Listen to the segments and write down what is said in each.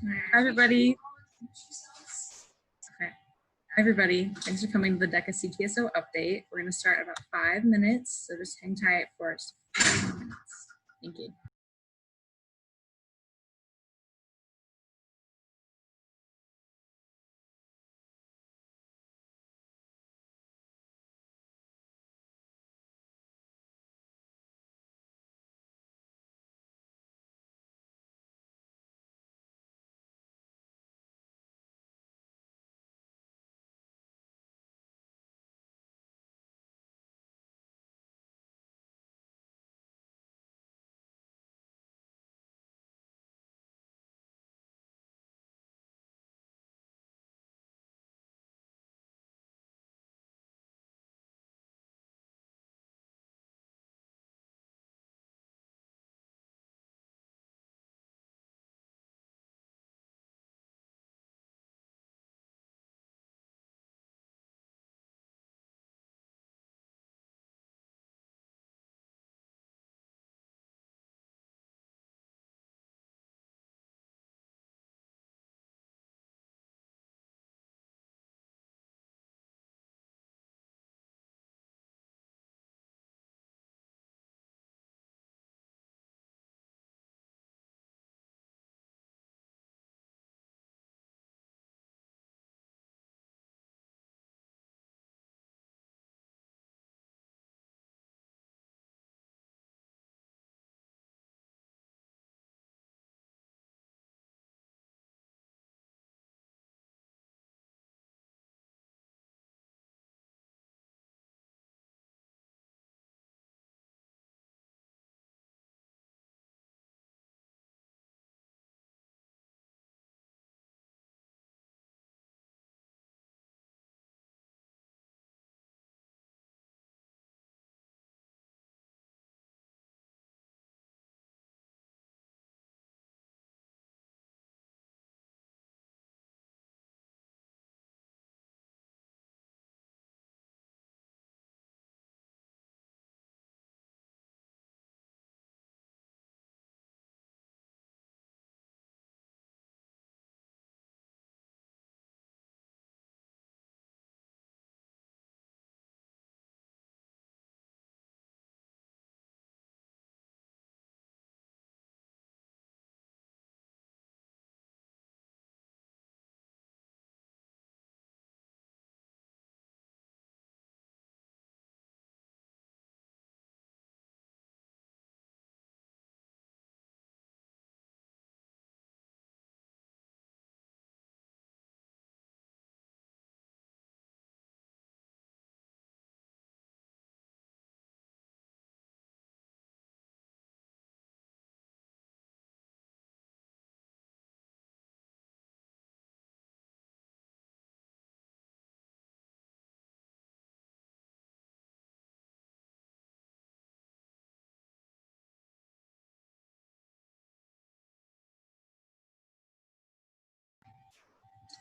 Hi, everybody. Okay. Hi, everybody. Thanks for coming to the DECA CTSO update. We're going to start in about 5 minutes, so just hang tight for us. 5 minutes. Thank you.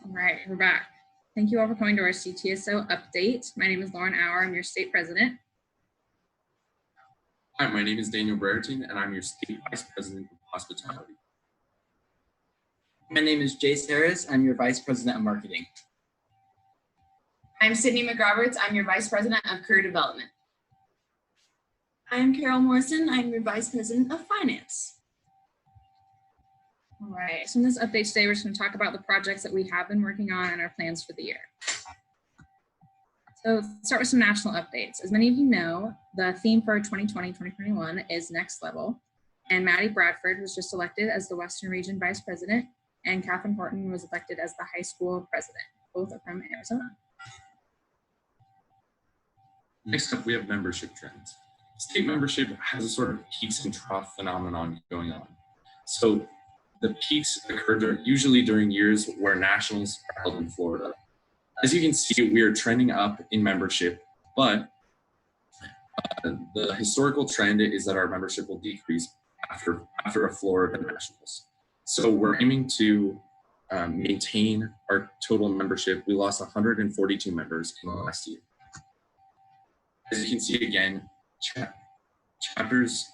All right, we're back. Thank you all for coming to our CTSO update. My name is Lauren Auer. I'm your state president. Hi, my name is Daniel Brereton, and I'm your State Vice President of Hospitality. My name is Jace Harris. I'm your Vice President of Marketing. I'm Sydney McRoberts. I'm your Vice President of Career Development. I'm Carol Morrison. I'm your Vice President of Finance. All right, so in this update today, we're just going to talk about the projects that we have been working on and our plans for the year. So let's start with some national updates. As many of you know, the theme for 2020-2021 is Next Level, and Maddie Bradford was just elected as the Western Region Vice President, and Catherine Horton was elected as the high school president. Both are from Arizona. Next up, we have membership trends. State membership has a sort of peaks and trough phenomenon going on. So the peaks occur usually during years where nationals are held in Florida. As you can see, we are trending up in membership, but the historical trend is that our membership will decrease after a Florida nationals. So we're aiming to maintain our total membership. We lost 142 members in the last year. As you can see again, chapters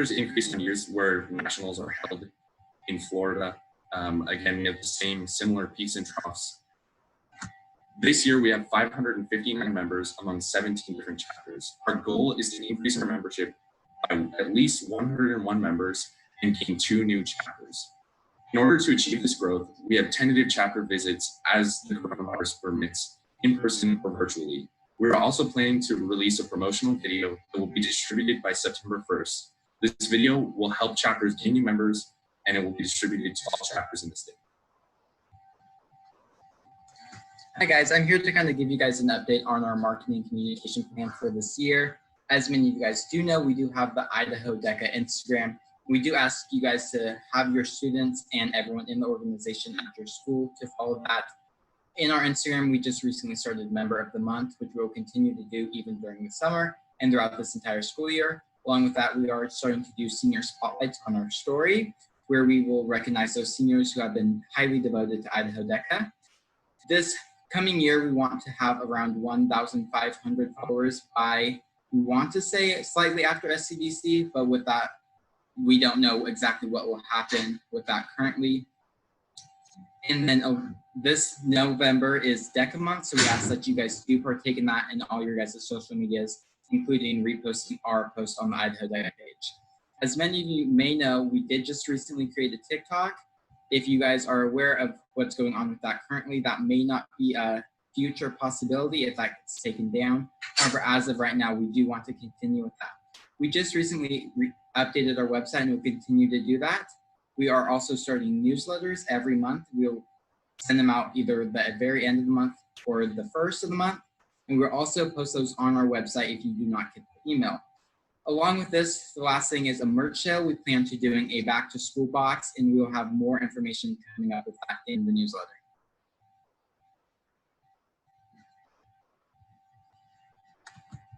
increase in years where nationals are held in Florida. Again, we have the same similar peaks and troughs. This year, we have 559 members among 17 different chapters. Our goal is to increase our membership by at least 101 members and gain 2 new chapters. In order to achieve this growth, we have tentative chapter visits as the coronavirus permits, in person or virtually. We're also planning to release a promotional video that will be distributed by September 1st. This video will help chapters gain new members, and it will be distributed to all chapters in the state. Hi guys, I'm here to kind of give you guys an update on our marketing communication plan for this year. As many of you guys do know, we do have the Idaho DECA Instagram. We do ask you guys to have your students and everyone in the organization at your school to follow that. In our Instagram, we just recently started Member of the Month, which we will continue to do even during the summer and throughout this entire school year. Along with that, we are starting to do senior spotlights on our story, where we will recognize those seniors who have been highly devoted to Idaho DECA. This coming year, we want to have around 1,500 followers by, we want to say slightly after SCDC, but with that, we don't know exactly what will happen with that currently. And then this November is DECA month, so we ask that you guys do partake in that in all your guys' social medias, including reposting our post on the Idaho DECA page. As many of you may know, we did just recently create a TikTok. If you guys are aware of what's going on with that currently, that may not be a future possibility if that gets taken down. However, as of right now, we do want to continue with that. We just recently updated our website and we'll continue to do that. We are also starting newsletters every month. We'll send them out either at the very end of the month or the first of the month. And we'll also post those on our website if you do not get the email. Along with this, the last thing is a merch sale. We plan to doing a back to school box, and we will have more information coming up with that in the newsletter.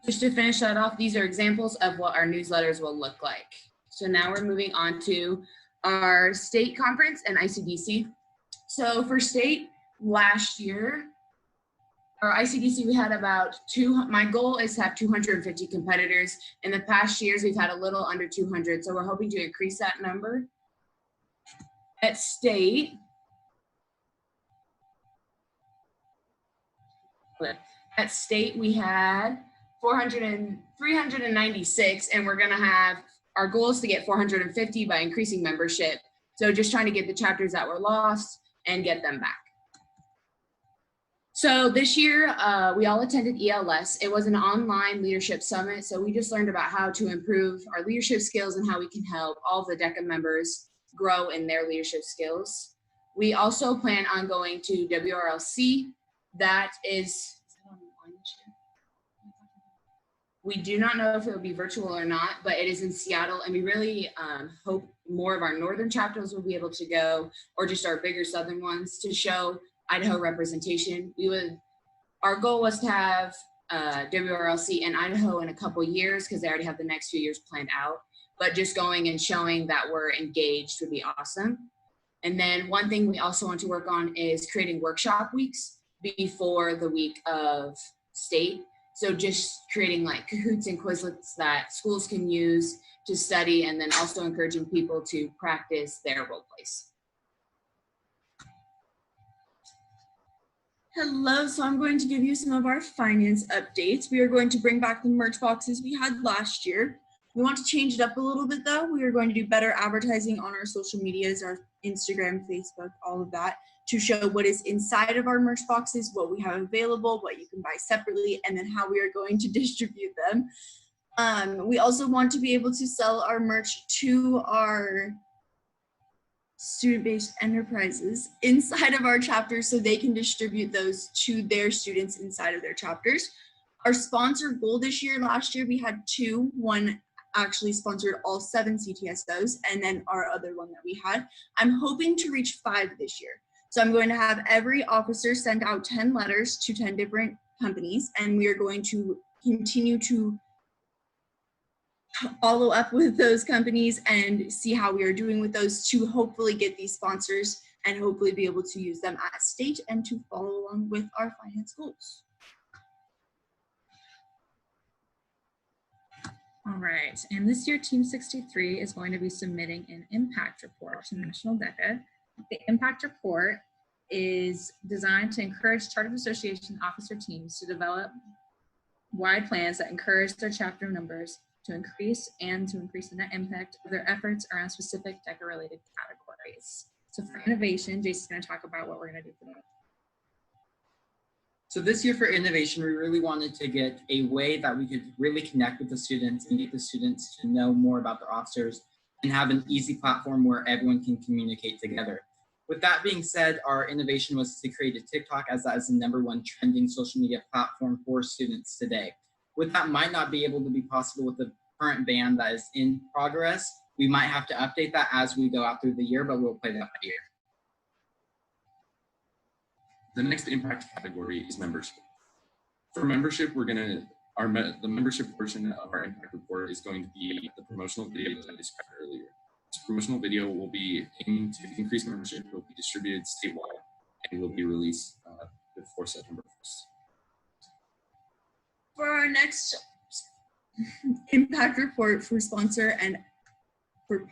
Just to finish that off, these are examples of what our newsletters will look like. So now we're moving on to our state conference and ICDC. So for state, last year, our ICDC, we had about my goal is to have 250 competitors. In the past years, we've had a little under 200. So we're hoping to increase that number. At state, we had 396, and we're gonna have, our goal is to get 450 by increasing membership. So just trying to get the chapters that were lost and get them back. So this year, we all attended ELS. It was an online leadership summit. So we just learned about how to improve our leadership skills and how we can help all the DECA members grow in their leadership skills. We also plan on going to WRLC. That is that online this year? We do not know if it will be virtual or not, but it is in Seattle, and we really hope more of our northern chapters will be able to go, or just our bigger southern ones, to show Idaho representation. Our goal was to have WRLC in Idaho in a couple years because they already have the next few years planned out, but just going and showing that we're engaged would be awesome. And then one thing we also want to work on is creating workshop weeks before the week of state. So just creating like Kahoots and Quizlets that schools can use to study, and then also encouraging people to practice their role plays. Hello, so I'm going to give you some of our finance updates. We are going to bring back the merch boxes we had last year. We want to change it up a little bit though. We are going to do better advertising on our social medias, our Instagram, Facebook, all of that, to show what is inside of our merch boxes, what we have available, what you can buy separately, and then how we are going to distribute them. We also want to be able to sell our merch to our student-based enterprises inside of our chapters so they can distribute those to their students inside of their chapters. Our sponsor goal this year, last year we had 2. One actually sponsored all 7 CTSOs, and then our other one that we had. I'm hoping to reach 5 this year. So I'm going to have every officer send out 10 letters to 10 different companies, and we are going to continue to follow up with those companies and see how we are doing with those to hopefully get these sponsors and hopefully be able to use them at state and to follow along with our finance goals. All right, and this year Team 63 is going to be submitting an impact report to National DECA. The impact report is designed to encourage chartered association officer teams to develop wide plans that encourage their chapter members to increase the net impact of their efforts around specific DECA related categories. So for innovation, Jason's going to talk about what we're going to do today. So this year for innovation, we really wanted to get a way that we could really connect with the students and get the students to know more about their officers and have an easy platform where everyone can communicate together. With that being said, our innovation was to create a TikTok, as that is the #1 trending social media platform for students today. With that might not be able to be possible with the current ban that is in progress. We might have to update that as we go out through the year, but we'll play that by ear. The next impact category is membership. For membership, the membership portion of our impact report is going to be the promotional video that I described earlier. This promotional video will be aiming to increase membership. It will be distributed statewide and will be released before September 1st. For our next impact report for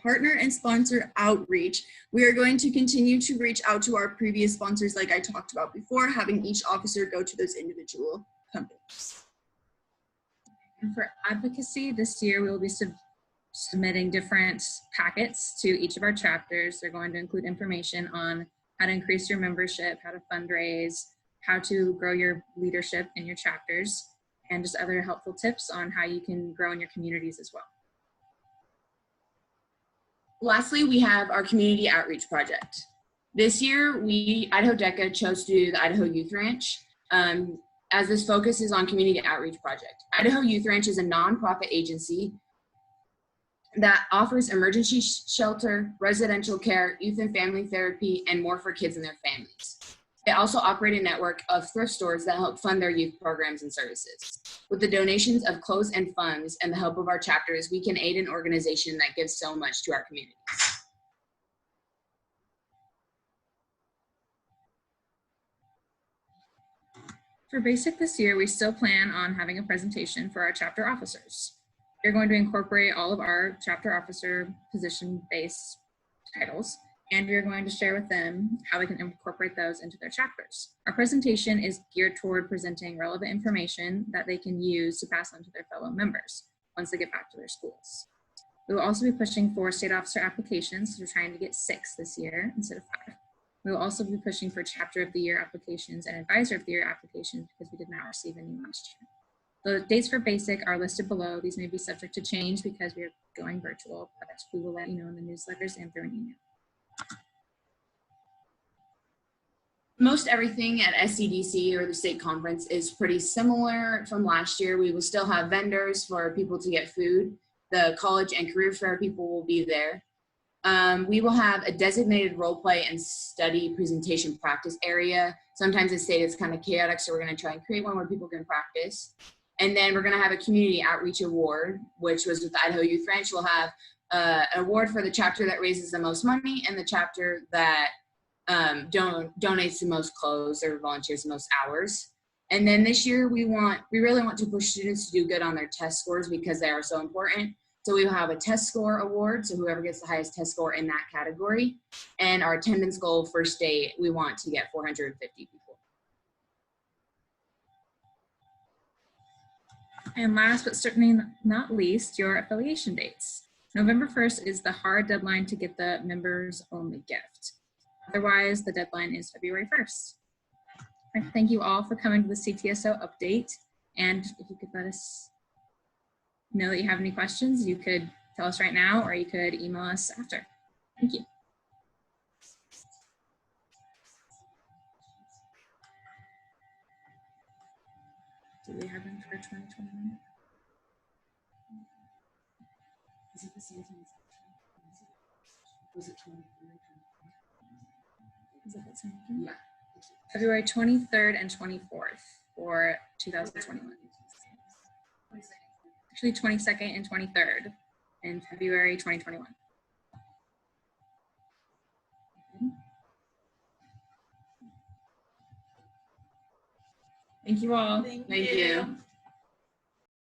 partner and sponsor outreach, we are going to continue to reach out to our previous sponsors like I talked about before, having each officer go to those individual companies. And for advocacy, this year we will be submitting different packets to each of our chapters. They're going to include information on how to increase your membership, how to fundraise, how to grow your leadership in your chapters, and just other helpful tips on how you can grow in your communities as well. Lastly, we have our community outreach project. This year, Idaho DECA chose to do the Idaho Youth Ranch, as this focus is on community outreach project. Idaho Youth Ranch is a nonprofit agency that offers emergency shelter, residential care, youth and family therapy, and more for kids and their families. They also operate a network of thrift stores that help fund their youth programs and services. With the donations of clothes and funds and the help of our chapters, we can aid an organization that gives so much to our communities. For basic this year, we still plan on having a presentation for our chapter officers. We're going to incorporate all of our chapter officer position-based titles, and we're going to share with them how they can incorporate those into their chapters. Our presentation is geared toward presenting relevant information that they can use to pass on to their fellow members once they get back to their schools. We will also be pushing for state officer applications. We're trying to get 6 this year instead of 5. We will also be pushing for chapter of the year applications and advisor of the year applications because we did not receive any last year. The dates for basic are listed below. These may be subject to change because we are going virtual, but we will let you know in the newsletters and through an email. Most everything at SCDC or the state conference is pretty similar from last year. We will still have vendors for people to get food. The college and career fair people will be there. We will have a designated role play and study presentation practice area. Sometimes the state is kind of chaotic, so we're going to try and create one where people can practice. And then we're going to have a community outreach award, which was with the Idaho Youth Ranch. We'll have an award for the chapter that raises the most money and the chapter that donates the most clothes or volunteers the most hours. And then this year we really want to push students to do good on their test scores because they are so important. So we will have a test score award. So whoever gets the highest test score in that category, and our attendance goal first day, we want to get 450 people. And last but certainly not least, your affiliation dates. November 1st is the hard deadline to get the members only gift. Otherwise, the deadline is February 1st. Thank you all for coming to the CTSO update. And if you could let us know that you have any questions, you could tell us right now, or you could email us after. Thank you. Do we have them for 2021? Is it the same thing? Was it 23rd? Is it the same thing? Yeah. February 23rd and 24th for 2021. Actually 22nd and 23rd in February 2021. Thank you all. Thank you.